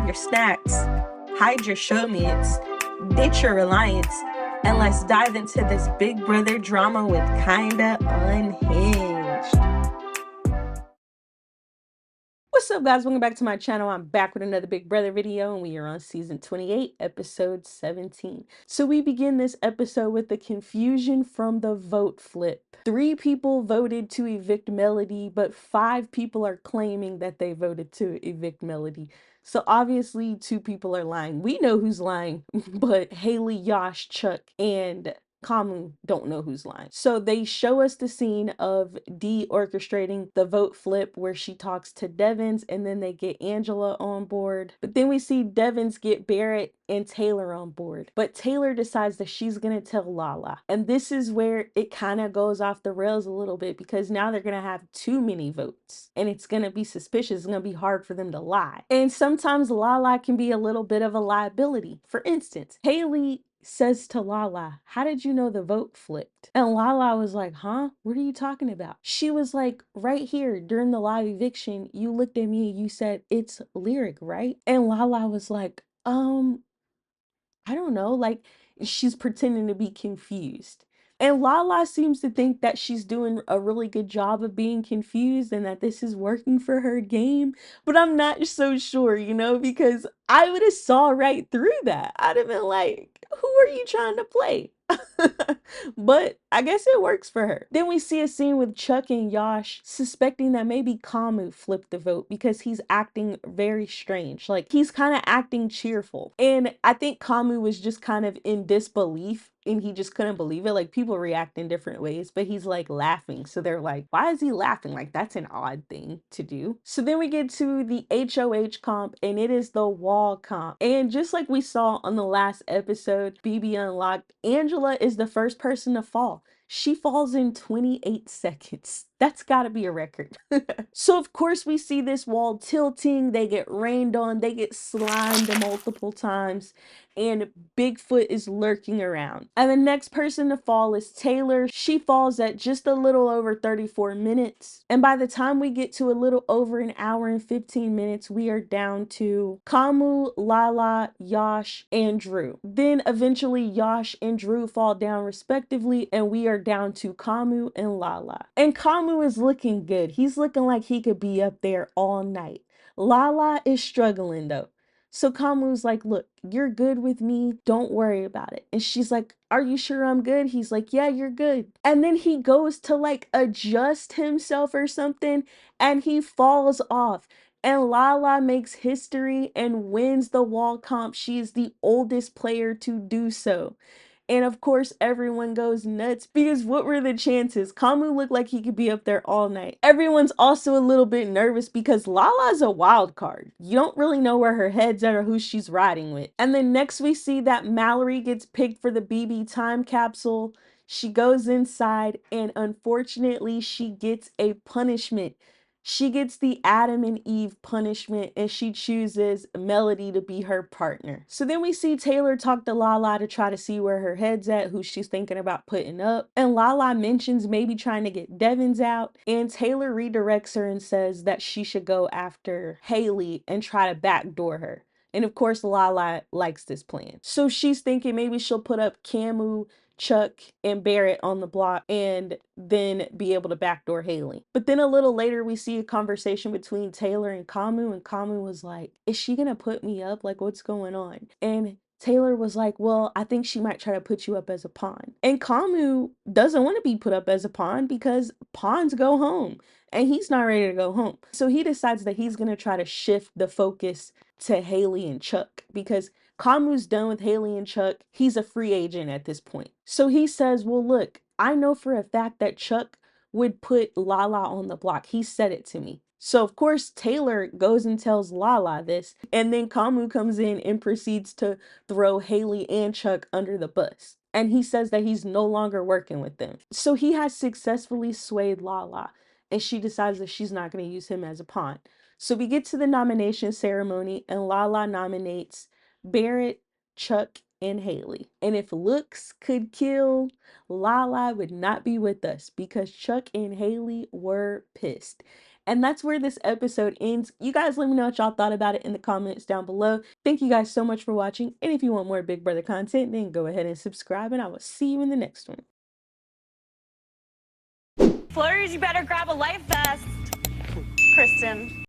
your snacks, hide your show meets, ditch your reliance, and let's dive into this Big Brother drama with Kinda Unhinged. What's up, guys? Welcome back to my channel. I'm back with another Big Brother video, and we are on season 28, episode 17. So we begin this episode with the confusion from the vote flip. 3 people voted to evict Melody, but 5 people are claiming that they voted to evict Melody. So obviously 2 people are lying. We know who's lying, but Haley, Yash, Chuck, and Kamu don't know who's lying. So they show us the scene of Dee orchestrating the vote flip where she talks to Devins, and then they get Angela on board. But then we see Devins get Barrett and Taylor on board. But Taylor decides that she's gonna tell Lala. And this is where it kind of goes off the rails a little bit, because now they're gonna have too many votes. And it's gonna be suspicious. It's gonna be hard for them to lie. And sometimes Lala can be a little bit of a liability. For instance, Haley says to Lala, "How did you know the vote flipped?" And Lala was like, "Huh? What are you talking about?" She was like, "Right here during the live eviction, you looked at me and you said, 'It's Lyric, right?'" And Lala was like, I don't know." Like, she's pretending to be confused. And Lala seems to think that she's doing a really good job of being confused and that this is working for her game. But I'm not so sure, because I would have saw right through that. I'd have been like, who are you trying to play? But I guess it works for her. Then we see a scene with Chuck and Yash suspecting that maybe Kamu flipped the vote because he's acting very strange. Like, he's kind of acting cheerful. And I think Kamu was just kind of in disbelief and he just couldn't believe it. Like, people react in different ways, but he's like laughing. So they're like, why is he laughing? Like, that's an odd thing to do. So then we get to the HOH comp, and it is the wall comp. And just like we saw on the last episode, BB Unlocked, Angela is the first person to fall. She falls in 28 seconds. That's gotta be a record. So of course we see this wall tilting, they get rained on, they get slimed multiple times, and Bigfoot is lurking around. And the next person to fall is Taylor. She falls at just a little over 34 minutes. And by the time we get to a little over an hour and 15 minutes, we are down to Kamu, Lala, Yash, and Drew. Then eventually Yash and Drew fall down respectively, and we are down to Kamu and Lala. And Kamu is looking good. He's looking like he could be up there all night. Lala is struggling though. So Kamu's like, "Look, you're good with me. Don't worry about it." And she's like, "Are you sure I'm good?" He's like, "Yeah, you're good." And then he goes to like adjust himself or something, and he falls off. And Lala makes history and wins the wall comp. She is the oldest player to do so. And of course, everyone goes nuts because what were the chances? Kamu looked like he could be up there all night. Everyone's also a little bit nervous because Lala's a wild card. You don't really know where her head's at or who she's riding with. And then next we see that Mallory gets picked for the BB time capsule. She goes inside and unfortunately she gets a punishment. She gets the Adam and Eve punishment and she chooses Melody to be her partner. So then we see Taylor talk to Lala to try to see where her head's at, who she's thinking about putting up. And Lala mentions maybe trying to get Devins out. And Taylor redirects her and says that she should go after Haley and try to backdoor her. And of course, Lala likes this plan. So she's thinking maybe she'll put up Kamu, Chuck, and Barrett on the block and then be able to backdoor Haley. But then a little later, we see a conversation between Taylor and Kamu was like, "Is she gonna put me up? Like, what's going on?" And Taylor was like, "Well, I think she might try to put you up as a pawn." And Kamu doesn't want to be put up as a pawn because pawns go home and he's not ready to go home. So he decides that he's going to try to shift the focus to Haley and Chuck because Kamu's done with Haley and Chuck. He's a free agent at this point. So he says, "Well, look, I know for a fact that Chuck would put Lala on the block. He said it to me." So of course Taylor goes and tells Lala this, and then Kamu comes in and proceeds to throw Haley and Chuck under the bus. And he says that he's no longer working with them. So he has successfully swayed Lala, and she decides that she's not going to use him as a pawn. So we get to the nomination ceremony, and Lala nominates Barrett, Chuck, and Haley. And if looks could kill, Lala would not be with us because Chuck and Haley were pissed. And that's where this episode ends. You guys let me know what y'all thought about it in the comments down below. Thank you guys so much for watching. And if you want more Big Brother content, then go ahead and subscribe, and I will see you in the next one. Flurs, you better grab a life vest. Kristen.